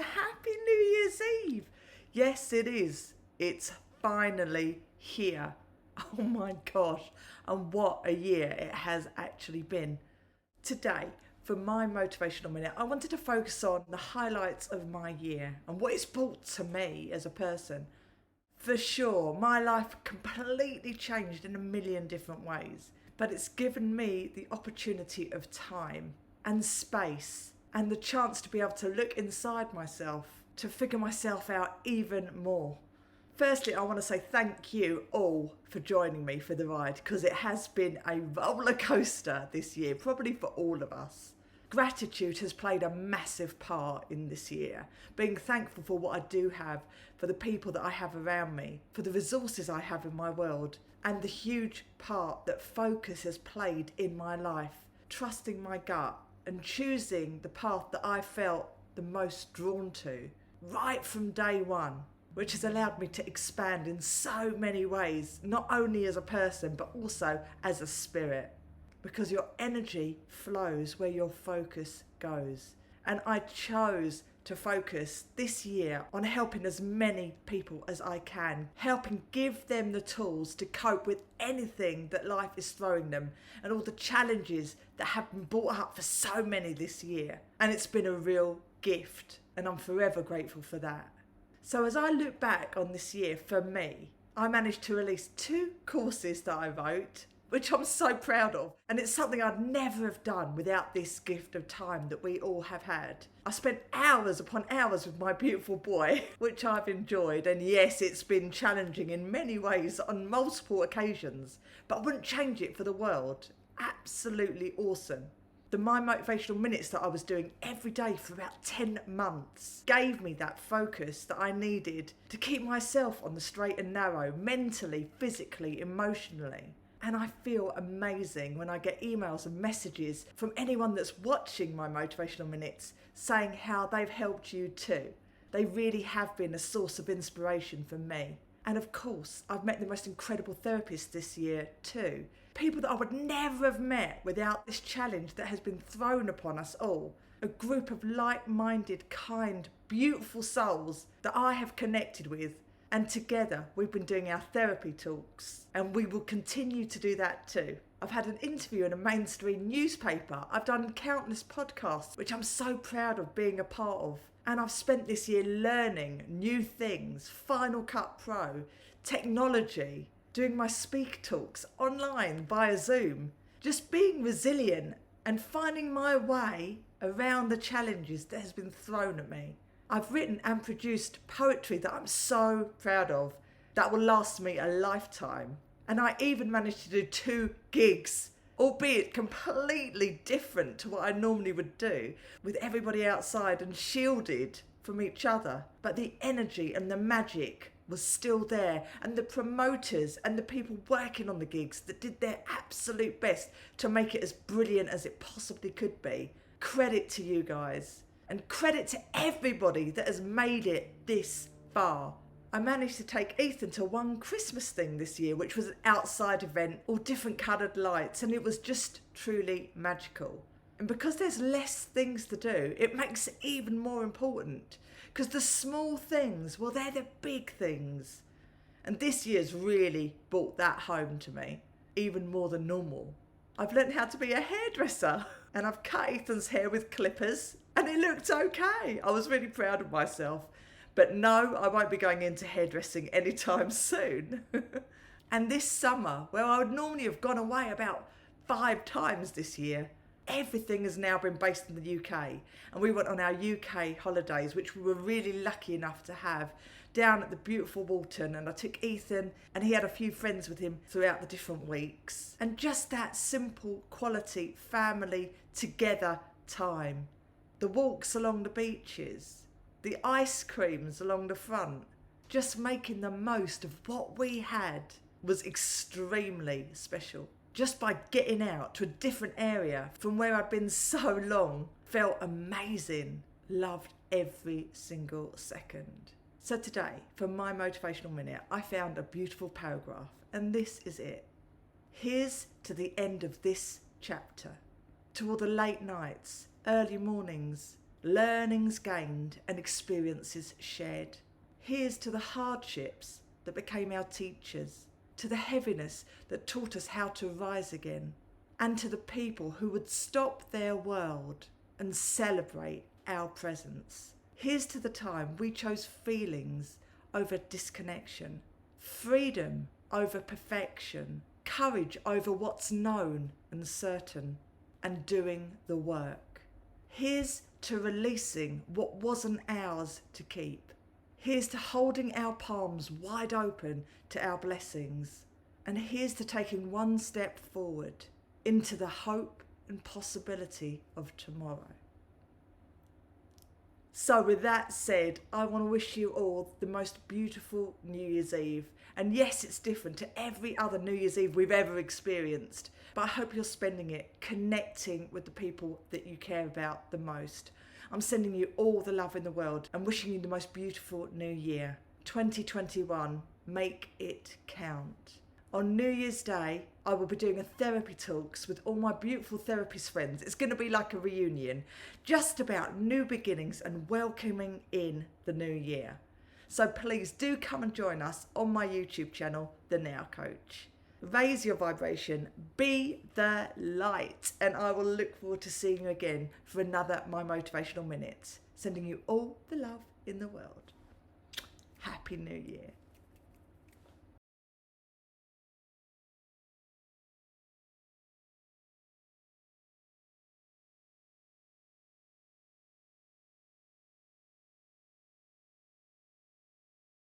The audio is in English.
Happy New Year's Eve. Yes, it is. It's finally here. Oh my gosh, and what a year it has actually been. Today, for my Motivational Minute, I wanted to focus on the highlights of my year and what it's brought to me as a person. For sure, my life completely changed in a million different ways, but it's given me the opportunity of time and space and the chance to be able to look inside myself, to figure myself out even more. Firstly, I want to say thank you all for joining me for the ride, because it has been a roller coaster this year, probably for all of us. Gratitude has played a massive part in this year, being thankful for what I do have, for the people that I have around me, for the resources I have in my world, and the huge part that focus has played in my life, trusting my gut and choosing the path that I felt the most drawn to, right from day one, which has allowed me to expand in so many ways, not only as a person, but also as a spirit. Because your energy flows where your focus goes. And I chose to focus this year on helping as many people as I can, helping give them the tools to cope with anything that life is throwing them and all the challenges that have been brought up for so many this year. And it's been a real gift, and I'm forever grateful for that. So as I look back on this year, for me, I managed to release 2 courses that I wrote, which I'm so proud of. And it's something I'd never have done without this gift of time that we all have had. I spent hours upon hours with my beautiful boy, which I've enjoyed. And yes, it's been challenging in many ways on multiple occasions, but I wouldn't change it for the world. Absolutely awesome. The My Motivational Minutes that I was doing every day for about 10 months gave me that focus that I needed to keep myself on the straight and narrow, mentally, physically, emotionally. And I feel amazing when I get emails and messages from anyone that's watching my Motivational Minutes saying how they've helped you too. They really have been a source of inspiration for me. And of course, I've met the most incredible therapists this year too. People that I would never have met without this challenge that has been thrown upon us all. A group of like-minded, kind, beautiful souls that I have connected with. And together we've been doing our therapy talks, and we will continue to do that too. I've had an interview in a mainstream newspaper. I've done countless podcasts, which I'm so proud of being a part of. And I've spent this year learning new things, Final Cut Pro, technology, doing my speak talks online via Zoom, just being resilient and finding my way around the challenges that has been thrown at me. I've written and produced poetry that I'm so proud of, that will last me a lifetime. And I even managed to do 2 gigs, albeit completely different to what I normally would do, with everybody outside and shielded from each other. But the energy and the magic was still there, and the promoters and the people working on the gigs that did their absolute best to make it as brilliant as it possibly could be. Credit to you guys. And credit to everybody that has made it this far. I managed to take Ethan to one Christmas thing this year, which was an outside event, all different coloured lights, and it was just truly magical. And because there's less things to do, it makes it even more important. Because the small things, well, they're the big things. And this year's really brought that home to me, even more than normal. I've learned how to be a hairdresser, and I've cut Ethan's hair with clippers, and it looked okay. I was really proud of myself. But no, I won't be going into hairdressing anytime soon. And this summer, where I would normally have gone away about 5 times this year, everything has now been based in the UK. And we went on our UK holidays, which we were really lucky enough to have, down at the beautiful Walton. And I took Ethan, and he had a few friends with him throughout the different weeks. And just that simple quality family together time. The walks along the beaches, the ice creams along the front, just making the most of what we had was extremely special. Just by getting out to a different area from where I'd been so long, felt amazing. Loved every single second. So today, for my Motivational Minute, I found a beautiful paragraph, and this is it. Here's to the end of this chapter, to all the late nights, early mornings, learnings gained and experiences shared. Here's to the hardships that became our teachers, to the heaviness that taught us how to rise again, and to the people who would stop their world and celebrate our presence. Here's to the time we chose feelings over disconnection, freedom over perfection, courage over what's known and certain, and doing the work. Here's to releasing what wasn't ours to keep. Here's to holding our palms wide open to our blessings. And here's to taking one step forward into the hope and possibility of tomorrow. So with that said, I want to wish you all the most beautiful New Year's Eve. And yes, it's different to every other New Year's Eve we've ever experienced, but I hope you're spending it connecting with the people that you care about the most. I'm sending you all the love in the world and wishing you the most beautiful new year. 2021, make it count. On New Year's Day, I will be doing a therapy talks with all my beautiful therapist friends. It's going to be like a reunion, just about new beginnings and welcoming in the new year. So please do come and join us on my YouTube channel, The Now Coach. Raise your vibration, be the light, and I will look forward to seeing you again for another My Motivational Minute. Sending you all the love in the world. Happy New Year.